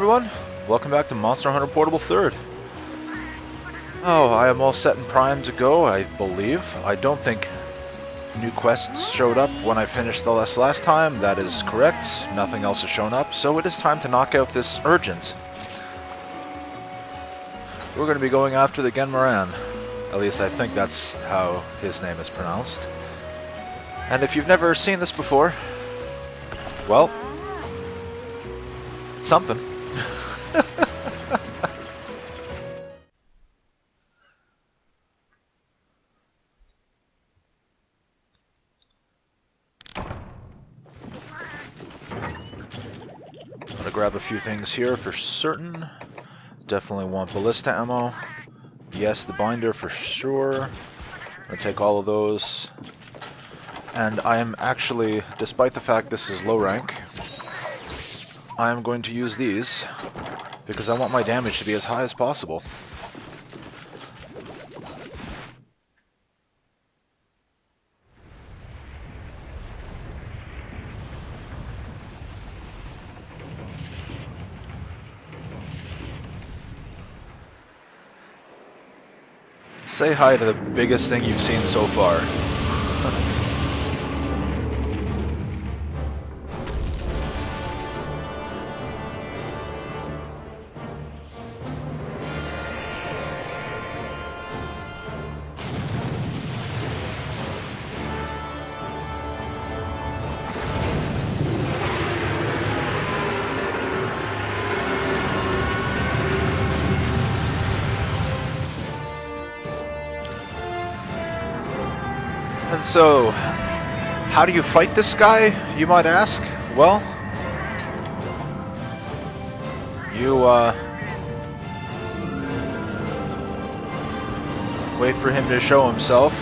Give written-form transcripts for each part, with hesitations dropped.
everyone, welcome back to Monster Hunter Portable 3rd. Oh, I am all set and primed to go, I believe. I don't think new quests showed up when I finished the last time. That is correct. Nothing else has shown up, so it is time to knock out this urgent. We're going to be going after the Genmaran. At least I think that's how his name is pronounced. And if you've never seen this before, well, it's something. I'm gonna grab a few things here for certain. Definitely want ballista ammo. Yes, the binder for sure. I'm gonna take all of those. And I am actually, despite the fact this is low rank, I am going to use these because I want my damage to be as high as possible. Say hi to the biggest thing you've seen so far. And so, how do you fight this guy, you might ask? Well, you, wait for him to show himself.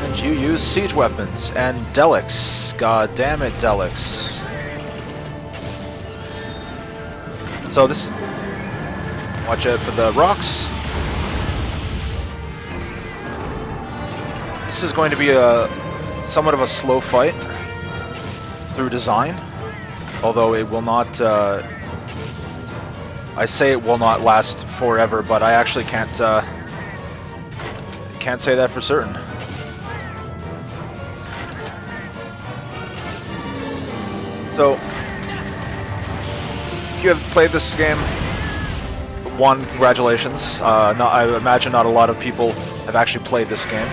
And you use siege weapons and Delics. God damn it, Delics. So this, watch out for the rocks. This is going to be a somewhat of a slow fight through design, although it will not, I say it will not last forever, but I actually can't say that for certain. So, you have played this game, one, congratulations. I imagine not a lot of people have actually played this game.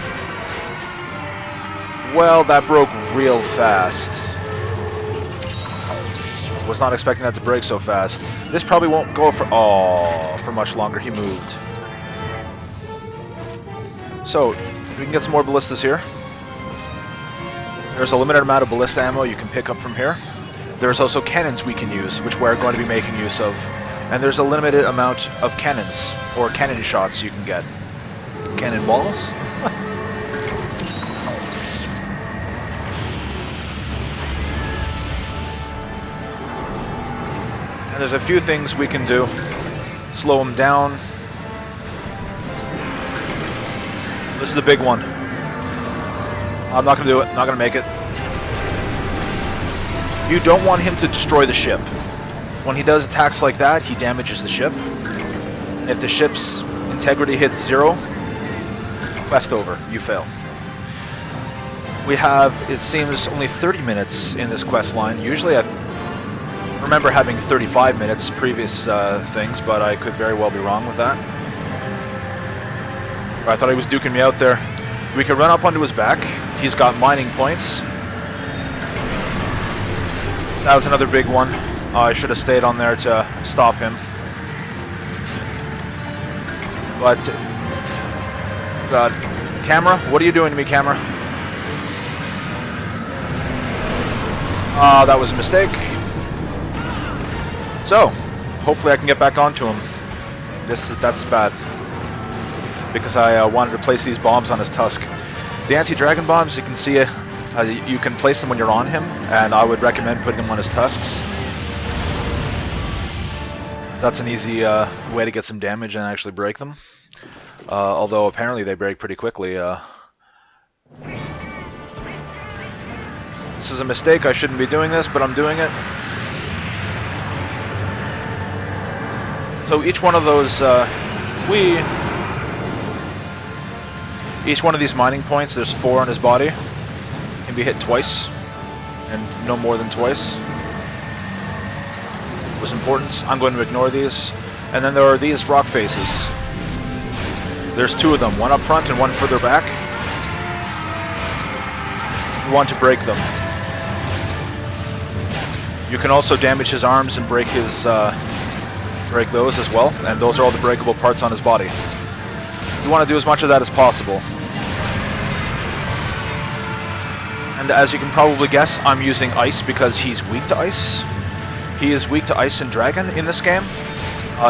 Well, that broke real fast. Was not expecting that to break so fast. This probably won't go for much longer. He moved. So, we can get some more ballistas here. There's a limited amount of ballista ammo you can pick up from here. There's also cannons we can use, which we're going to be making use of. And there's a limited amount of cannons, or cannon shots you can get. Cannonballs? And there's a few things we can do. Slow them down. This is a big one. I'm not going to do it, not going to make it. You don't want him to destroy the ship. When he does attacks like that, he damages the ship. If the ship's integrity hits 0, quest over. You fail. We have, it seems, only 30 minutes in this quest line. Usually I remember having 35 minutes previous things, but I could very well be wrong with that. I thought he was duking me out there. We could run up onto his back. He's got mining points. That was another big one. I should have stayed on there to stop him. But, God, camera, what are you doing to me, camera? That was a mistake. So, hopefully I can get back onto him. That's bad. Because I wanted to place these bombs on his tusk. The anti-dragon bombs, you can see it. You can place them when you're on him, and I would recommend putting them on his tusks. That's an easy way to get some damage and actually break them. Although apparently they break pretty quickly. This is a mistake, I shouldn't be doing this, but I'm doing it. So each one of those, each one of these mining points, there's 4 on his body, can be hit twice, and no more than twice. It was important. I'm going to ignore these. And then there are these rock faces. There's 2 of them, one up front and one further back. You want to break them. You can also damage his arms and break his, break those as well, and those are all the breakable parts on his body. You want to do as much of that as possible. And as you can probably guess, I'm using ice because he's weak to ice. He is weak to ice and dragon in this game.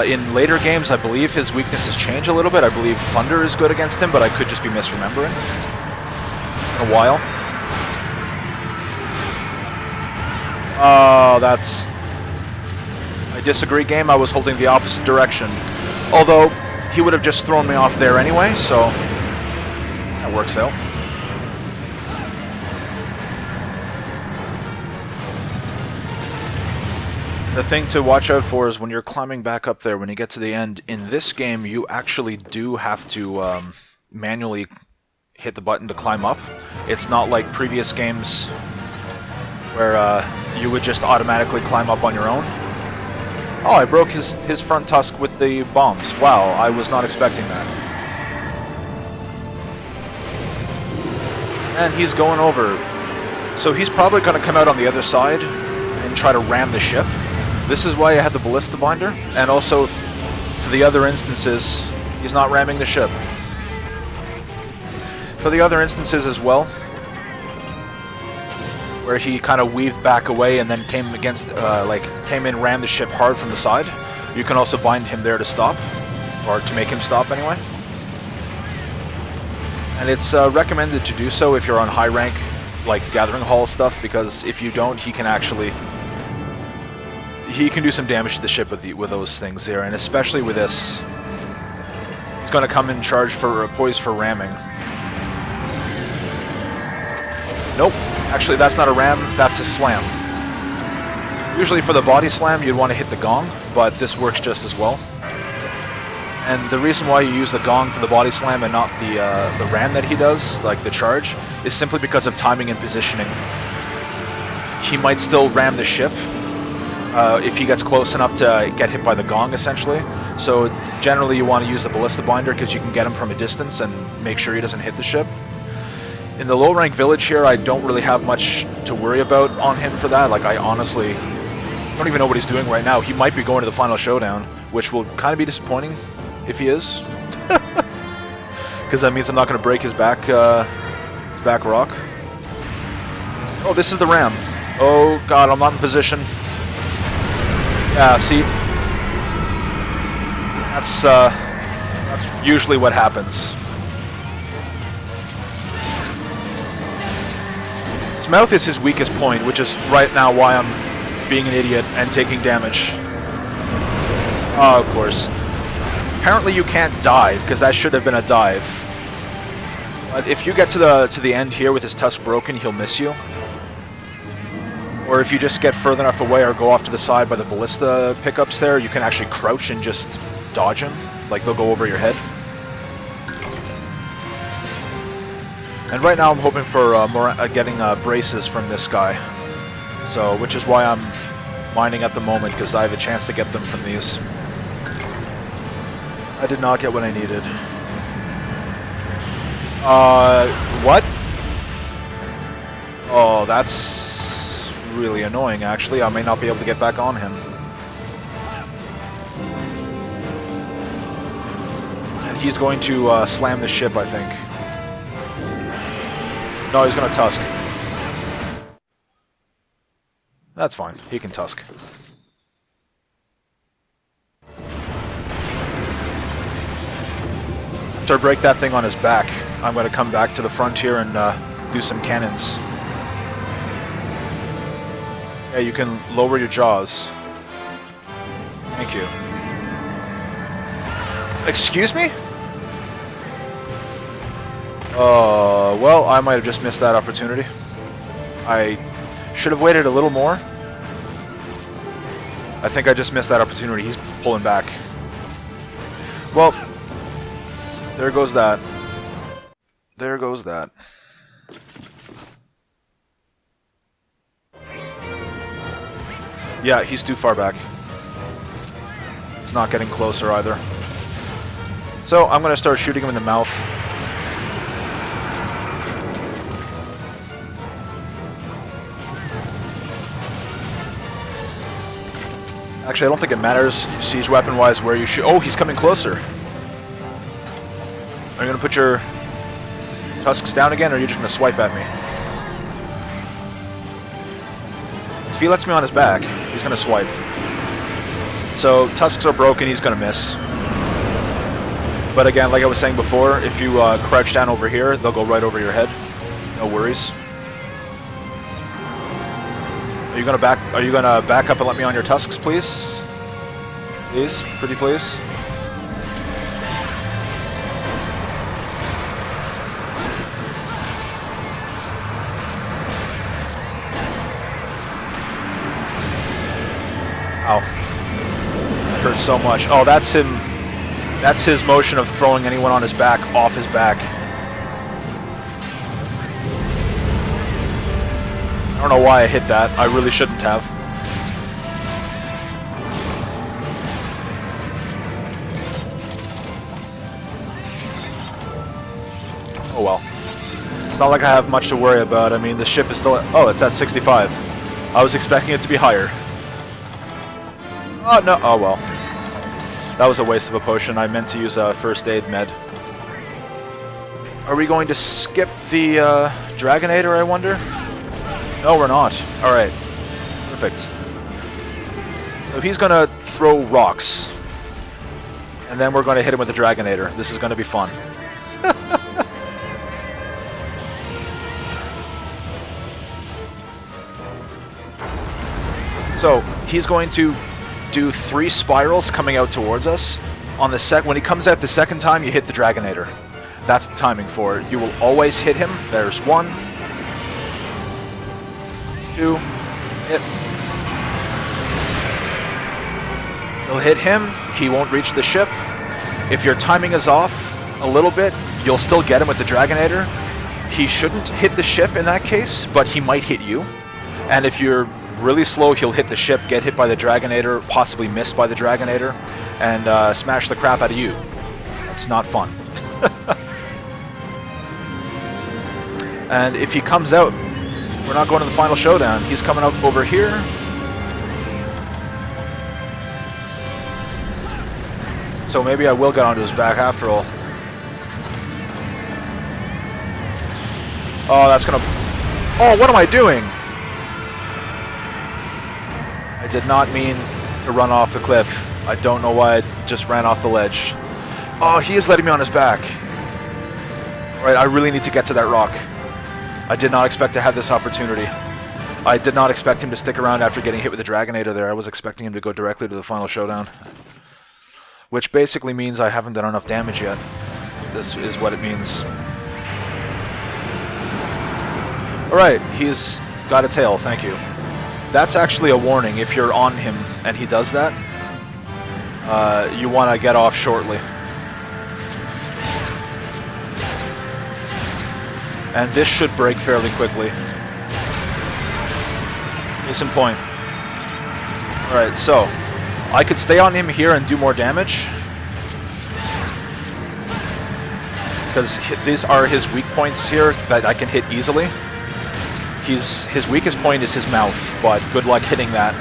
In later games, I believe his weaknesses change a little bit. I believe thunder is good against him, but I could just be misremembering. In a while. That's... I disagree, game. I was holding the opposite direction. Although, he would have just thrown me off there anyway, so... that works out. The thing to watch out for is when you're climbing back up there, when you get to the end, in this game you actually do have to manually hit the button to climb up. It's not like previous games where you would just automatically climb up on your own. Oh, I broke his front tusk with the bombs. Wow, I was not expecting that. And he's going over. So he's probably going to come out on the other side and try to ram the ship. This is why I had the ballista binder, and also for the other instances, he's not ramming the ship. For the other instances as well, where he kind of weaved back away and then came against, came in, rammed the ship hard from the side, you can also bind him there to stop, or to make him stop anyway. And it's recommended to do so if you're on high rank, like Gathering Hall stuff, because if you don't, he can actually... he can do some damage to the ship with those things there, and especially with this. He's going to come in charge for poised for ramming. Nope, actually that's not a ram, that's a slam. Usually for the body slam you'd want to hit the gong, but this works just as well. And the reason why you use the gong for the body slam and not the ram that he does, like the charge, is simply because of timing and positioning. He might still ram the ship, if he gets close enough to get hit by the gong, essentially. So generally you want to use the ballista binder because you can get him from a distance and make sure he doesn't hit the ship. In the low rank village here, I don't really have much to worry about on him for that. Like, I honestly don't even know what he's doing right now. He might be going to the final showdown, which will kind of be disappointing if he is. Because that means I'm not going to break his back rock. Oh, this is the ram. Oh god, I'm not in position. Yeah, see, that's usually what happens. His mouth is his weakest point, which is right now why I'm being an idiot and taking damage. Oh, of course. Apparently you can't dive, because that should have been a dive. But if you get to the end here with his tusk broken, he'll miss you. Or if you just get further enough away or go off to the side by the ballista pickups there, you can actually crouch and just dodge him. Like, they'll go over your head. And right now I'm hoping for getting braces from this guy. So, which is why I'm mining at the moment, because I have a chance to get them from these. I did not get what I needed. What? Oh, that's really annoying, actually. I may not be able to get back on him. And he's going to slam the ship, I think. No, he's going to tusk. That's fine. He can tusk. After I break that thing on his back, I'm going to come back to the frontier and do some cannons. Yeah, you can lower your jaws. Thank you. Excuse me? Well, I might have just missed that opportunity. I should have waited a little more. I think I just missed that opportunity. He's pulling back. Well, there goes that. There goes that. Yeah, he's too far back. He's not getting closer either. So I'm going to start shooting him in the mouth. Actually, I don't think it matters siege weapon-wise where you shoot. Oh, he's coming closer. Are you going to put your tusks down again, or are you just going to swipe at me? If he lets me on his back, he's going to swipe. So, tusks are broken, he's going to miss. But again, like I was saying before, if you crouch down over here, they'll go right over your head. No worries. Are you gonna back up and let me on your tusks, please? Please, pretty please. Ow. That hurts so much. Oh, that's him. That's his motion of throwing anyone on his back off his back. I don't know why I hit that. I really shouldn't have. Oh well. It's not like I have much to worry about. I mean, the ship is still at... Oh, it's at 65. I was expecting it to be higher. Oh, no. Oh, well. That was a waste of a potion. I meant to use a first aid med. Are we going to skip the Dragonator, I wonder? No, we're not. Alright. Perfect. So he's going to throw rocks. And then we're going to hit him with the Dragonator. This is going to be fun. So, he's going to do 3 spirals coming out towards us. On the when he comes out the second time, you hit the Dragonator. That's the timing for it. You will always hit him. There's 1, 2, hit. You'll hit him. He won't reach the ship. If your timing is off a little bit, you'll still get him with the Dragonator. He shouldn't hit the ship in that case, but he might hit you. And if you're really slow, he'll hit the ship, get hit by the Dragonator, possibly missed by the Dragonator, and smash the crap out of you. That's not fun. And if he comes out, we're not going to the final showdown. He's coming up over here. So maybe I will get onto his back after all. Oh, that's gonna... Oh, what am I doing? I did not mean to run off the cliff. I don't know why I just ran off the ledge. Oh, he is letting me on his back. Alright, I really need to get to that rock. I did not expect to have this opportunity. I did not expect him to stick around after getting hit with the Dragonator there. I was expecting him to go directly to the final showdown. Which basically means I haven't done enough damage yet. This is what it means. Alright, he's got a tail, thank you. That's actually a warning. If you're on him and he does that, you want to get off shortly. And this should break fairly quickly. Case in point. Alright, so I could stay on him here and do more damage, because these are his weak points here that I can hit easily. His weakest point is his mouth, but good luck hitting that.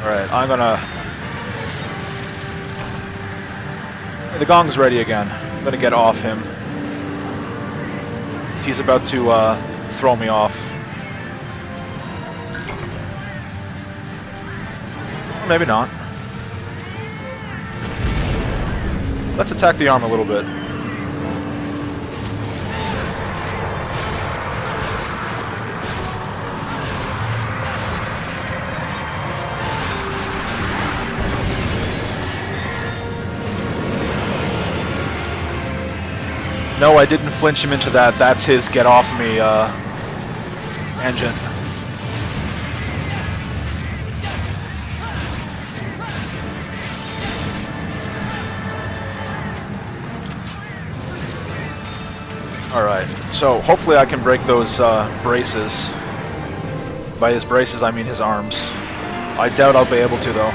Alright, I'm gonna... The gong's ready again. I'm gonna get off him. He's about to throw me off. Or maybe not. Let's attack the arm a little bit. No, I didn't flinch him into that. That's his get off me engine. Alright, so hopefully I can break those braces. By his braces, I mean his arms. I doubt I'll be able to, though.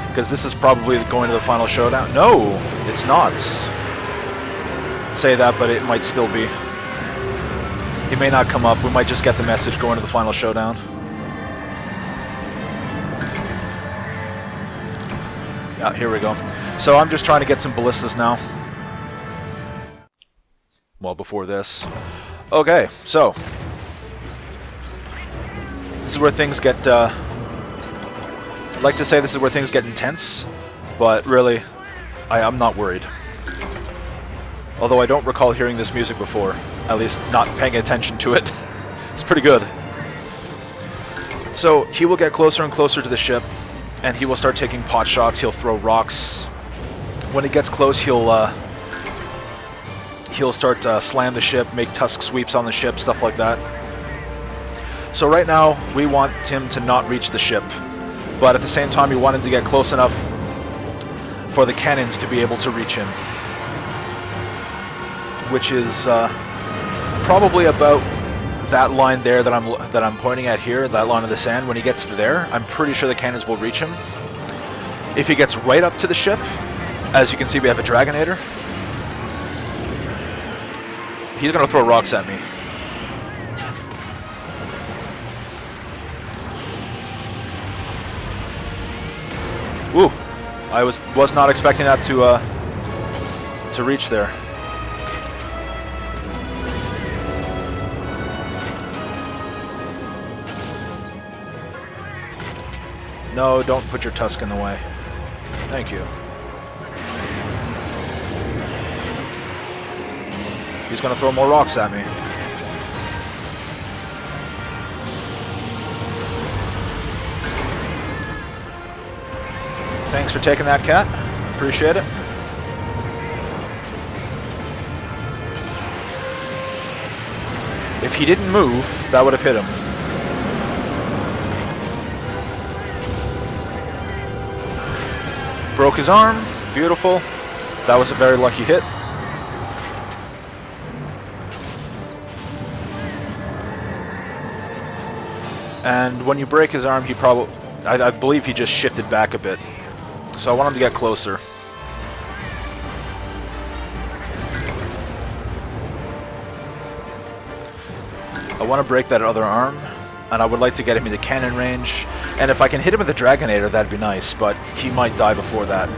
Because this is probably going to the final showdown. No, it's not. Say that, but it might still be. He may not come up. We might just get the message going to the final showdown. Yeah, here we go. So I'm just trying to get some ballistas now. Well, before this. Okay, so. This is where things get, I'd like to say this is where things get intense, but really, I'm not worried. Although I don't recall hearing this music before, at least not paying attention to it. It's pretty good. So, he will get closer and closer to the ship, and he will start taking pot shots, he'll throw rocks. When he gets close, he'll start to slam the ship, make tusk sweeps on the ship, stuff like that. So right now, we want him to not reach the ship, but at the same time, we want him to get close enough for the cannons to be able to reach him. Which is probably about that line there that I'm pointing at here, that line of the sand. When he gets there, I'm pretty sure the cannons will reach him. If he gets right up to the ship, as you can see, we have a Dragonator. He's going to throw rocks at me. Ooh, I was not expecting that to reach there. No, don't put your tusk in the way. Thank you. He's gonna throw more rocks at me. Thanks for taking that, cat. Appreciate it. If he didn't move, that would have hit him. Broke his arm. Beautiful. That was a very lucky hit. And when you break his arm, he probably... I believe he just shifted back a bit. So I want him to get closer. I want to break that other arm, and I would like to get him into cannon range. And if I can hit him with a Dragonator, that'd be nice, but he might die before that.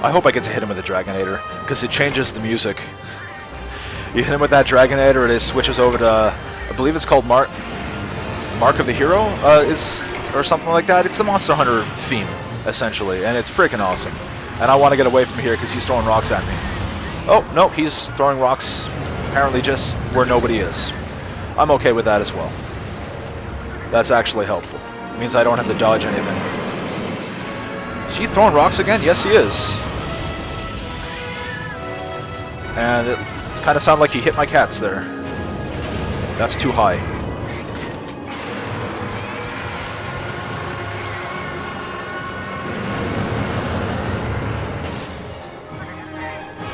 I hope I get to hit him with a Dragonator, because it changes the music. You hit him with that Dragonator, it switches over to, I believe it's called Mark of the Hero, or something like that. It's the Monster Hunter theme, essentially, and it's freaking awesome. And I want to get away from here because he's throwing rocks at me. Oh, no, he's throwing rocks apparently just where nobody is. I'm okay with that as well. That's actually helpful. It means I don't have to dodge anything. Is he throwing rocks again? Yes, he is. And it kind of sounded like he hit my cats there. That's too high.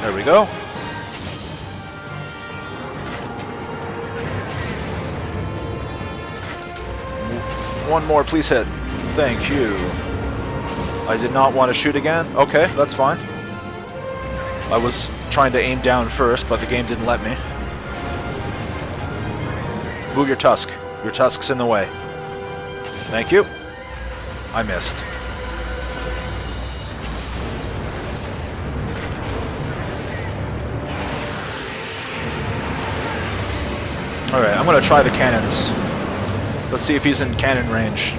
There we go. One more, please hit. Thank you. I did not want to shoot again. Okay, that's fine. I was trying to aim down first, but the game didn't let me. Move your tusk. Your tusk's in the way. Thank you. I missed. Alright, I'm going to try the cannons. Let's see if he's in cannon range.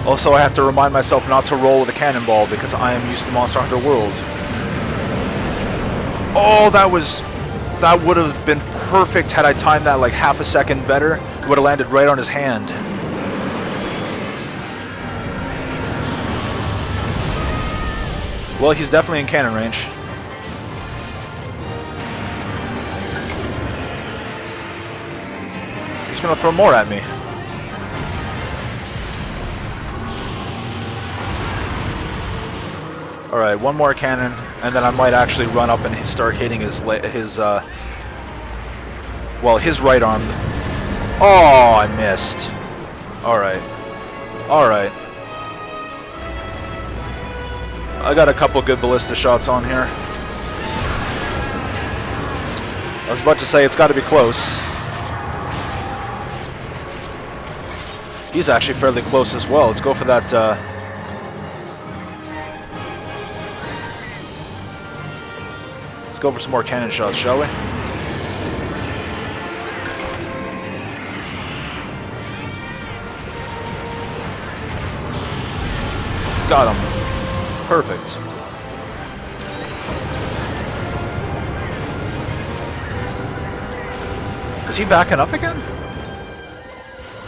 Also, I have to remind myself not to roll with a cannonball because I am used to Monster Hunter World. Oh, that would have been perfect had I timed that like half a second better. It would have landed right on his hand. Well, he's definitely in cannon range. gonna throw more at me. Alright, one more cannon, and then I might actually run up and start hitting his right arm. Oh, I missed. Alright. Alright. I got a couple good ballista shots on here. I was about to say it's got to be close. He's actually fairly close as well. Let's go for that. Let's go for some more cannon shots, shall we? Got him. Perfect. Is he backing up again?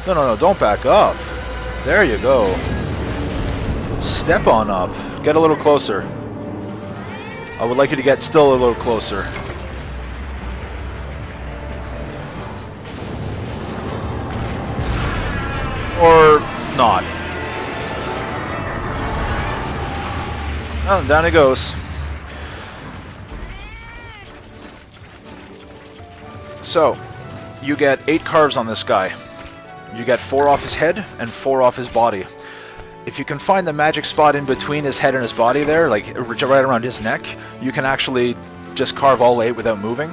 No, don't back up. There you go. Step on up. Get a little closer. I would like you to get still a little closer. Or not. Oh, down he goes. So, you get 8 carves on this guy. You get 4 off his head and 4 off his body. If you can find the magic spot in between his head and his body there, like right around his neck, you can actually just carve all 8 without moving.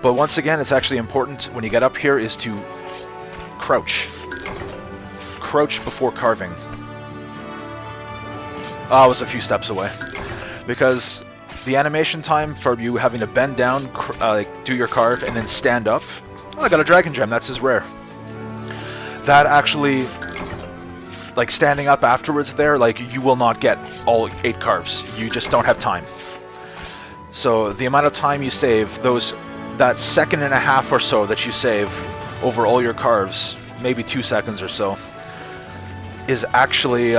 But once again, it's actually important when you get up here is to crouch. Crouch before carving. I was a few steps away. Because the animation time for you having to bend down, do your carve, and then stand up. Oh, I got a dragon gem, that's his rare. That actually, like standing up afterwards there, like you will not get all 8 carves. You just don't have time. So the amount of time you save, that second and a half or so that you save over all your carves, maybe 2 seconds or so, is actually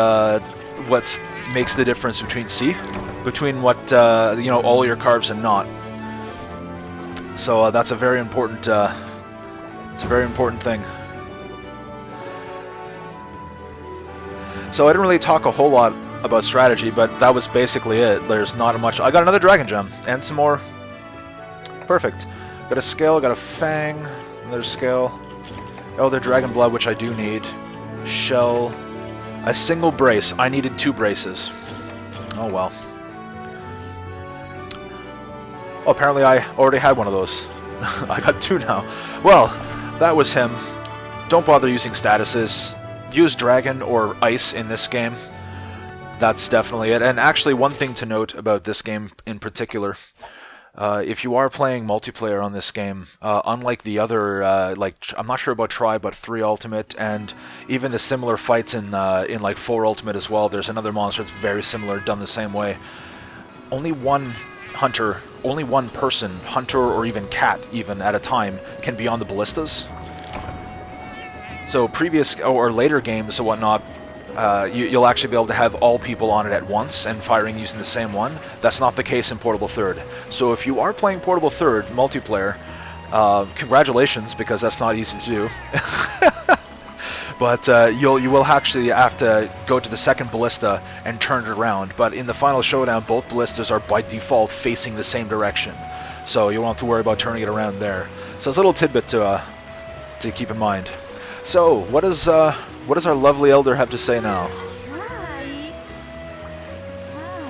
what makes the difference between what all your carves and not. So that's a very important thing. So I didn't really talk a whole lot about strategy, but that was basically it. There's not much. I got another dragon gem and some more. Perfect. Got a scale, got a fang, another scale. Oh, the dragon blood, which I do need. Shell. A single brace. I needed 2 braces. Oh well. Oh, apparently I already had one of those. I got 2 now. Well, that was him. Don't bother using statuses. Use dragon or ice in this game. That's definitely it. And actually, one thing to note about this game in particular, if you are playing multiplayer on this game, unlike the other, I'm not sure about Try, but 3 Ultimate, and even the similar fights in like 4 Ultimate as well, there's another monster that's very similar, done the same way. Only one person, hunter or even cat even at a time, can be on the ballistas. So previous or later games and whatnot, you'll actually be able to have all people on it at once and firing using the same one. That's not the case in Portable Third. So if you are playing Portable Third multiplayer, congratulations, because that's not easy to do. But you will actually have to go to the second ballista and turn it around. But in the final showdown, both ballistas are by default facing the same direction, so you won't have to worry about turning it around there. So it's a little tidbit to keep in mind. So what does our lovely elder have to say now?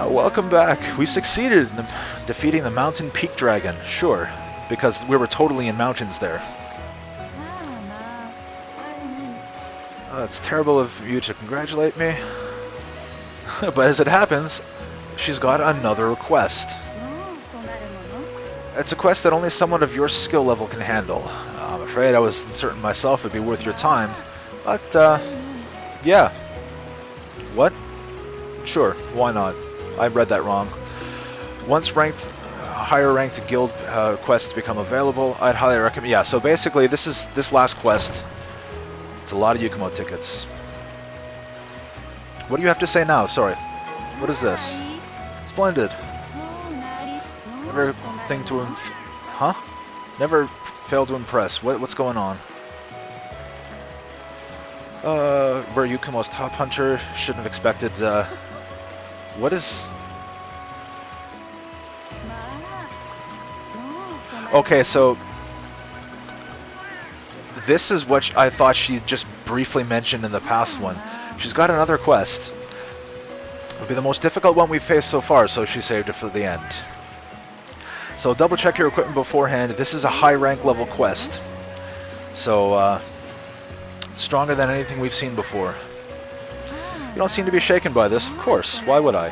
Welcome back. We succeeded in defeating the Mountain Peak Dragon. Sure, because we were totally in mountains there. It's terrible of you to congratulate me. But as it happens, she's got another request. It's a quest that only someone of your skill level can handle. I'm afraid I was certain myself it'd be worth your time. But, yeah. What? Sure, why not? I read that wrong. Once higher ranked guild quests become available, I'd highly recommend. Yeah, so basically this last quest. It's a lot of Yukumo tickets. What do you have to say now? Sorry. What is this? Splendid. Never fail to impress. What's going on? Where Yukumo's top hunter, shouldn't have expected, what is... Okay, so... This is what I thought she just briefly mentioned in the past one. She's got another quest. It'll be the most difficult one we've faced so far, so she saved it for the end. So double check your equipment beforehand. This is a high rank level quest. So, stronger than anything we've seen before. You don't seem to be shaken by this, of course. Why would I?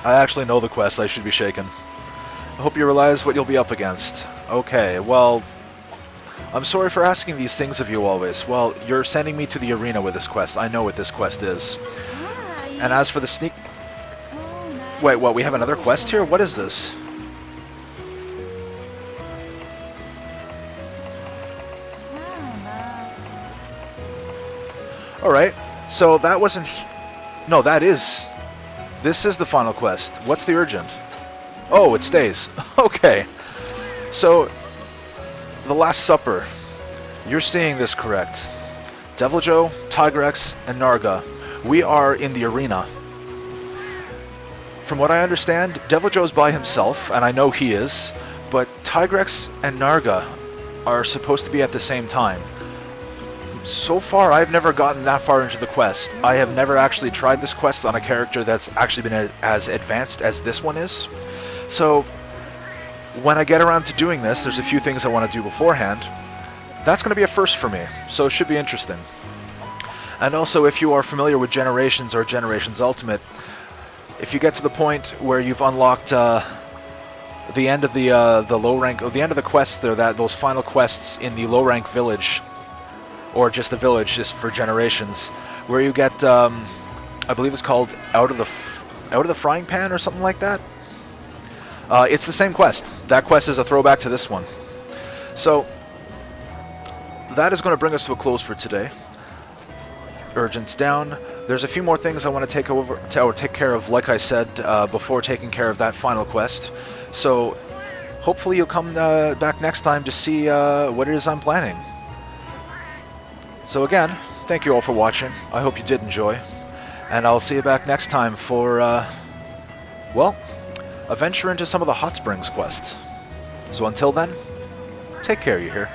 I actually know the quest, I should be shaken. I hope you realize what you'll be up against. Okay, well... I'm sorry for asking these things of you always. Well, you're sending me to the arena with this quest. I know what this quest is. And as for the sneak... Wait, what? We have another quest here? What is this? Alright, so that wasn't... No, that is... This is the final quest. What's the urgent? Oh, it stays. Okay. So, the Last Supper. You're seeing this correct. Devil Joe, Tigrex, and Narga. We are in the arena. From what I understand, Devil Joe's by himself, and I know he is, but Tigrex and Narga are supposed to be at the same time. So far, I've never gotten that far into the quest. I have never actually tried this quest on a character that's actually been as advanced as this one is. So, when I get around to doing this, there's a few things I want to do beforehand. That's going to be a first for me, so it should be interesting. And also, if you are familiar with Generations or Generations Ultimate, if you get to the point where you've unlocked the end of the low rank, or the end of the quests there, those final quests in the low rank village, or just the village, just for Generations, where you get, I believe it's called Out of the Frying Pan or something like that. It's the same quest. That quest is a throwback to this one. So, that is going to bring us to a close for today. Urgent's down. There's a few more things I want to take care of, like I said, before taking care of that final quest. So, hopefully you'll come back next time to see what it is I'm planning. So again, thank you all for watching. I hope you did enjoy. And I'll see you back next time for, well, a venture into some of the Hot Springs quests. So until then, take care, you hear.